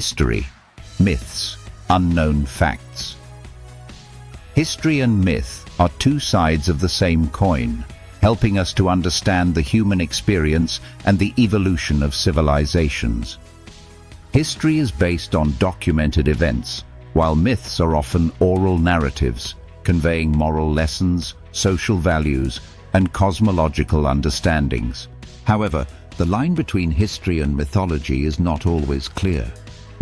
History, myths, unknown facts. History and myth are two sides of the same coin, helping us to understand the human experience and the evolution of civilizations. History is based on documented events, while myths are often oral narratives, conveying moral lessons, social values, and cosmological understandings. However, the line between history and mythology is not always clear.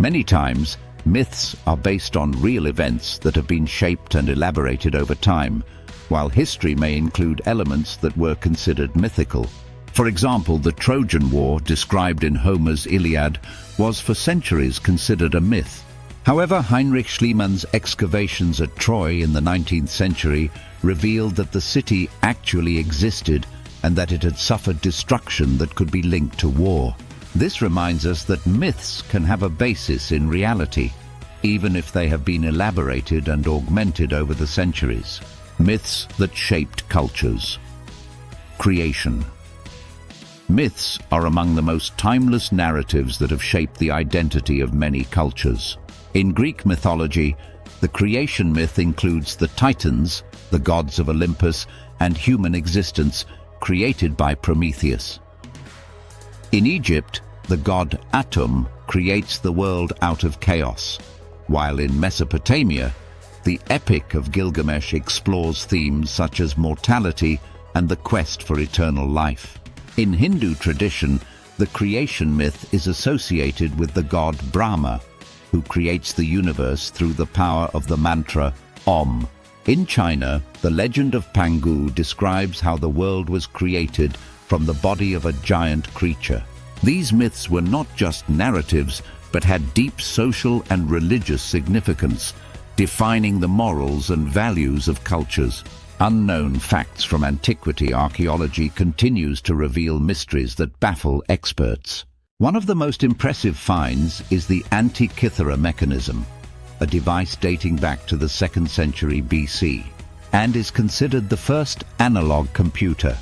Many times, myths are based on real events that have been shaped and elaborated over time, while history may include elements that were considered mythical. For example, the Trojan War, described in Homer's Iliad, was for centuries considered a myth. However, Heinrich Schliemann's excavations at Troy in the 19th century revealed that the city actually existed and that it had suffered destruction that could be linked to war. This reminds us that myths can have a basis in reality, even if they have been elaborated and augmented over the centuries. Myths that shaped cultures. Creation. Myths are among the most timeless narratives that have shaped the identity of many cultures. In Greek mythology, the creation myth includes the Titans, the gods of Olympus, and human existence, created by Prometheus. In Egypt, the god Atum creates the world out of chaos, while in Mesopotamia, the Epic of Gilgamesh explores themes such as mortality and the quest for eternal life. In Hindu tradition, the creation myth is associated with the god Brahma, who creates the universe through the power of the mantra Om. In China, the legend of Pangu describes how the world was created from the body of a giant creature. These myths were not just narratives, but had deep social and religious significance, defining the morals and values of cultures. Unknown facts from antiquity archaeology continues to reveal mysteries that baffle experts. One of the most impressive finds is the Antikythera mechanism, a device dating back to the 2nd century BC, and is considered the first analog computer.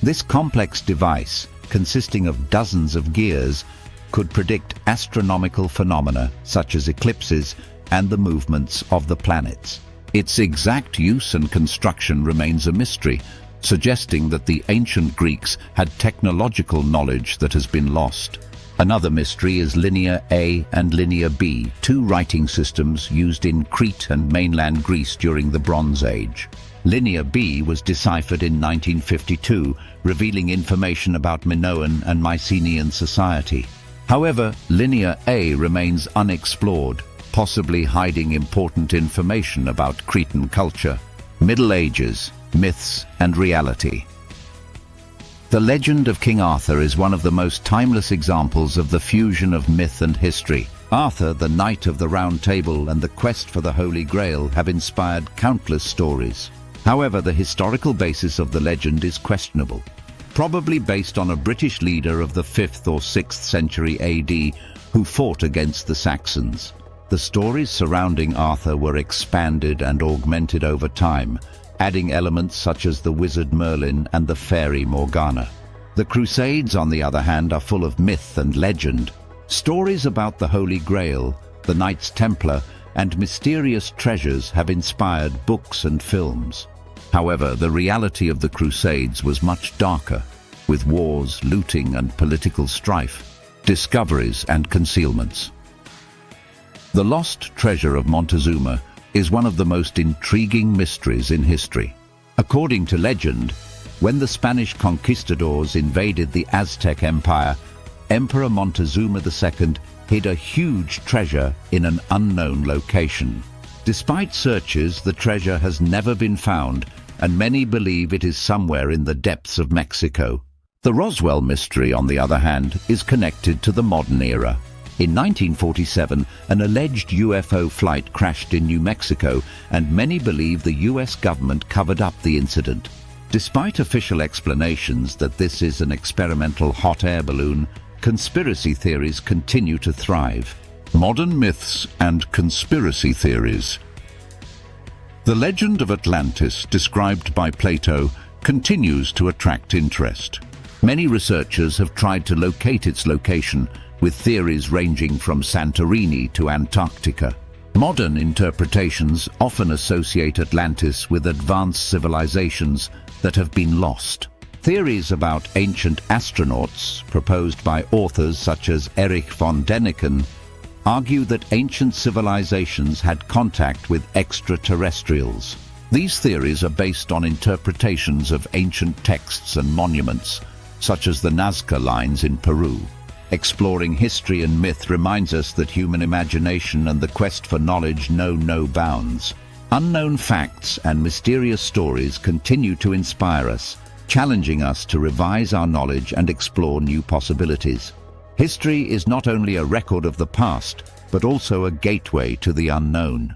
This complex device, consisting of dozens of gears, could predict astronomical phenomena such as eclipses and the movements of the planets. Its exact use and construction remains a mystery, suggesting that the ancient Greeks had technological knowledge that has been lost. Another mystery is Linear A and Linear B, two writing systems used in Crete and mainland Greece during the Bronze Age. Linear B was deciphered in 1952, revealing information about Minoan and Mycenaean society. However, Linear A remains unexplored, possibly hiding important information about Cretan culture. Middle Ages, myths and reality. The legend of King Arthur is one of the most timeless examples of the fusion of myth and history. Arthur, the Knight of the Round Table, and the quest for the Holy Grail have inspired countless stories. However, the historical basis of the legend is questionable, probably based on a British leader of the 5th or 6th century AD who fought against the Saxons. The stories surrounding Arthur were expanded and augmented over time, adding elements such as the wizard Merlin and the fairy Morgana. The Crusades, on the other hand, are full of myth and legend. Stories about the Holy Grail, the Knights Templar, and mysterious treasures have inspired books and films. However, the reality of the Crusades was much darker, with wars, looting, and political strife, discoveries and concealments. The lost treasure of Montezuma is one of the most intriguing mysteries in history. According to legend, when the Spanish conquistadors invaded the Aztec Empire, Emperor Montezuma II hid a huge treasure in an unknown location. Despite searches, the treasure has never been found, and many believe it is somewhere in the depths of Mexico. The Roswell mystery, on the other hand, is connected to the modern era. In 1947, an alleged UFO flight crashed in New Mexico, and many believe the US government covered up the incident. Despite official explanations that this is an experimental hot air balloon, conspiracy theories continue to thrive. Modern myths and conspiracy theories. The legend of Atlantis, described by Plato, continues to attract interest. Many researchers have tried to locate its location, with theories ranging from Santorini to Antarctica. Modern interpretations often associate Atlantis with advanced civilizations that have been lost. Theories about ancient astronauts, proposed by authors such as Erich von Däniken, argue that ancient civilizations had contact with extraterrestrials. These theories are based on interpretations of ancient texts and monuments, such as the Nazca lines in Peru. Exploring history and myth reminds us that human imagination and the quest for knowledge know no bounds. Unknown facts and mysterious stories continue to inspire us, challenging us to revise our knowledge and explore new possibilities. History is not only a record of the past, but also a gateway to the unknown.